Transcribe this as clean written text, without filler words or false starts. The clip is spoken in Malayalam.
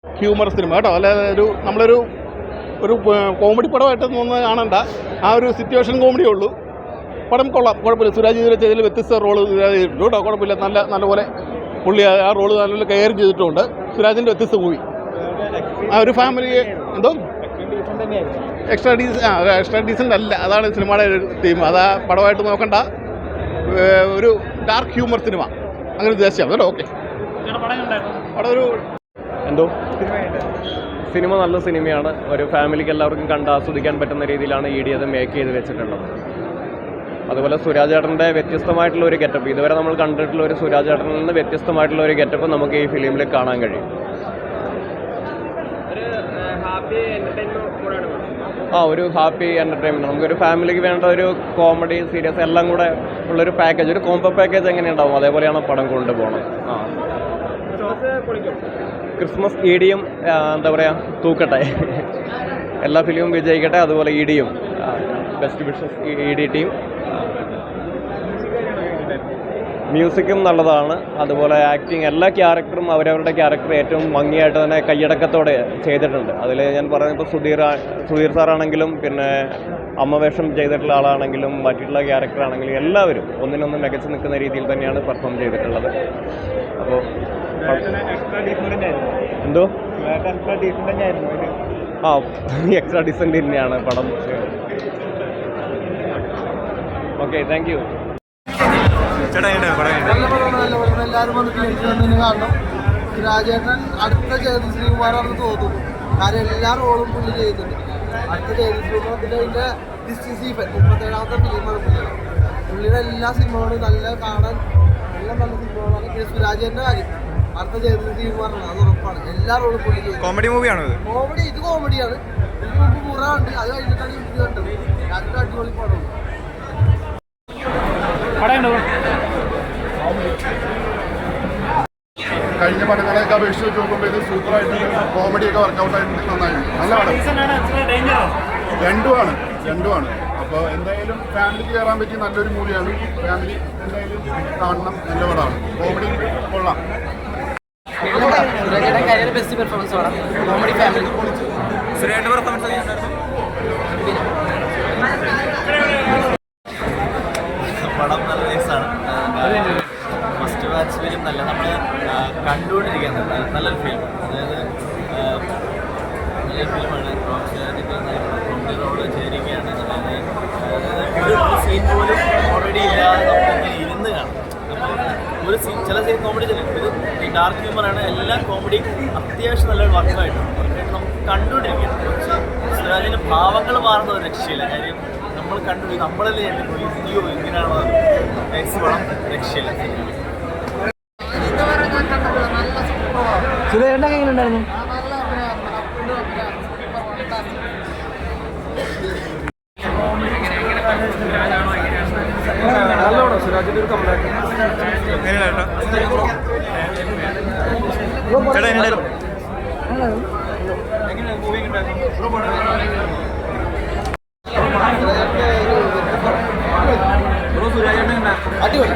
ഹ്യൂമർ സിനിമ കേട്ടോ, അല്ലാതെ നമ്മളൊരു കോമഡി പടമായിട്ടൊന്നും കാണണ്ട. ആ ഒരു സിറ്റുവേഷൻ കോമഡിയേ ഉള്ളൂ. പടം കൊള്ളാം, കുഴപ്പമില്ല. സുരാജ് ഇതിൽ ചെയ്തതിൽ വ്യത്യസ്ത റോള് ചെയ്തിട്ടുണ്ട് കേട്ടോ, കുഴപ്പമില്ല. നല്ലപോലെ പുള്ളി ആ റോള് നല്ലപോലെ കെയർ ചെയ്തിട്ടുണ്ട്. സുരാജിൻ്റെ വ്യത്യസ്ത മൂവി. ആ ഒരു ഫാമിലി എന്തോ എക്സ്ട്രാ ഡീസൻ്റ് അല്ല, അതാണ് സിനിമയുടെ ഒരു തീം. അതാ പടമായിട്ട് നോക്കണ്ട, ഒരു ഡാർക്ക് ഹ്യൂമർ സിനിമ അങ്ങനെ ഉദ്ദേശിച്ചാൽ കേട്ടോ. ഓക്കെ, പടം ഒരു എന്തോ സിനിമ നല്ല സിനിമയാണ്. ഒരു ഫാമിലിക്ക് എല്ലാവർക്കും കണ്ട് ആസ്വദിക്കാൻ പറ്റുന്ന രീതിയിലാണ് അത് മേക്ക് ചെയ്ത് വെച്ചിട്ടുള്ളത്. അതുപോലെ സുരാജ് ചേട്ടൻ്റെ വ്യത്യസ്തമായിട്ടുള്ള ഒരു ഗെറ്റപ്പ്, ഇതുവരെ നമ്മൾ കണ്ടിട്ടുള്ള ഒരു സുരാജ് ചേട്ടനിൽ നിന്ന് വ്യത്യസ്തമായിട്ടുള്ള ഒരു ഗെറ്റപ്പ് നമുക്ക് ഈ ഫിലിമിൽ കാണാൻ കഴിയും. ഒരു ഹാപ്പി എൻ്റർടൈൻമെൻറ്റ്, നമുക്കൊരു ഫാമിലിക്ക് വേണ്ട ഒരു കോമഡി സീരിയസ് എല്ലാം കൂടെ ഉള്ളൊരു പാക്കേജ്, ഒരു കോംബോ പാക്കേജ് എങ്ങനെ ഉണ്ടാവും അതേപോലെയാണ് പടം കൊണ്ടുപോകണം. ക്രിസ്മസ് ഇഡിയും എന്താ പറയുക തൂക്കട്ടെ, എല്ലാ ഫിലിമും വിജയിക്കട്ടെ. അതുപോലെ ഇഡിയും ബെസ്റ്റ് വിഷസ് ഇഡി ടീം. മ്യൂസിക്കും നല്ലതാണ്. അതുപോലെ ആക്ടിങ്, എല്ലാ ക്യാരക്ടറും അവരവരുടെ ക്യാരക്ടർ ഏറ്റവും ഭംഗിയായിട്ട് തന്നെ കൈയടക്കത്തോടെ ചെയ്തിട്ടുണ്ട്. അതിൽ ഞാൻ പറഞ്ഞപ്പോൾ സുധീർ സാറാണെങ്കിലും പിന്നെ അമ്മ വേഷം ചെയ്തിട്ടുള്ള ആളാണെങ്കിലും മറ്റുള്ള ക്യാരക്ടറാണെങ്കിലും എല്ലാവരും ഒന്നിനൊന്ന് മികച്ച് നിൽക്കുന്ന രീതിയിൽ തന്നെയാണ് പെർഫോം ചെയ്തിട്ടുള്ളത്. അപ്പോൾ എന്തോ എക്സ്ട്രാ ഡീസൻ്റ് തന്നെയാണ് പടം. Okay, thank you. എല്ലാവരും വന്ന് തിയേറ്ററിൽ കാണണം. രാജേട്ടൻ അടുത്ത ജഗദീഷ് ശ്രീകുമാറാണെന്ന് തോന്നുന്നു. കാരണം എല്ലാ റോളും പുള്ളി ചെയ്യുന്നുണ്ട്. അടുത്ത ജഗദീഷ് ശ്രീകുമാർ അതിൻ്റെ ഡിസ്റ്റീഫൻ 37ാമത്തെ ഫിലിമാണ് പുള്ളിയുടെ എല്ലാ സിനിമകളും നല്ല കാണാൻ നല്ല സിനിമകളാണ്. പിന്നെ സുരാജേൻ്റെ കാര്യം അടുത്ത ജഗദീഷ് ശ്രീകുമാറാണ്, അത് ഉറപ്പാണ്. എല്ലാ റോളും പുള്ളി ചെയ്യും. കോമഡി മൂവിയാണോ? ഇത് കോമഡിയാണ്. ഇതിന് മുമ്പ് മുറയുണ്ട്, അത് കഴിഞ്ഞിട്ടാണ് ഇത് കണ്ടത്. രണ്ട് അടിപൊളി പടമാണ്. കഴിഞ്ഞ പടങ്ങളെയൊക്കെ അപേക്ഷിച്ച് വെച്ച് നോക്കുമ്പോൾ ഇത് സൂപ്പറായിട്ട് കോമഡിയൊക്കെ വർക്കൗട്ടായിട്ട് നന്നായിരുന്നു. നല്ല പടം. രണ്ടുമാണ്. അപ്പോൾ എന്തായാലും ഫാമിലിക്ക് കയറാൻ പറ്റിയ നല്ലൊരു മൂവിയാണ്. ഫാമിലി എന്തായാലും കാണണം. നല്ല പടമാണ്. കോമഡി കൊള്ളാം. ബെസ്റ്റ് പെർഫോമൻസ് ആണ്. കോമഡി ഫാമിലി പടം നല്ല രസമാണ്. ഫസ്റ്റ് വാച്ച് ഫിലിം നല്ല നമ്മൾ കണ്ടുകൊണ്ടിരിക്കുന്നത് നല്ലൊരു ഫിലിമാണ്. അതായത് നല്ലൊരു ഫിലിമാണ്. റോഡ് ചേരുകയാണ്. അതായത് ഒരു സീൻ പോലും ഓൾറെഡി ഇല്ലാതെ നമുക്കിങ്ങനെ ഇരുന്ന് കാണാം. ഒരു ചില സീൻ കോമഡി ഇത് ഈ ഡാർക്ക് ഹ്യൂമറാണ്. എല്ലാ കോമഡി അത്യാവശ്യം നല്ലൊരു വർക്കായിട്ട് നമുക്ക് കണ്ടുകൊണ്ടിരിക്കുകയാണ്. പക്ഷേ സുരാജിൻ്റെ ഭാവങ്ങൾ മാറുന്ന ഒരു രക്ഷയില്ല. കാര്യം നമ്മൾ കണ്ടു നമ്മളല്ലേ അയ്യോ ഇങ്ങനെയാണോ നെക്സ്റ്റ് പടം രക്ഷയില്ല. സുരേഷ് എങ്ങനെ ഉണ്ടായിരുന്നു? സുരാജിന്റെ ഒരു കംബാക്ക് അടിപൊളി.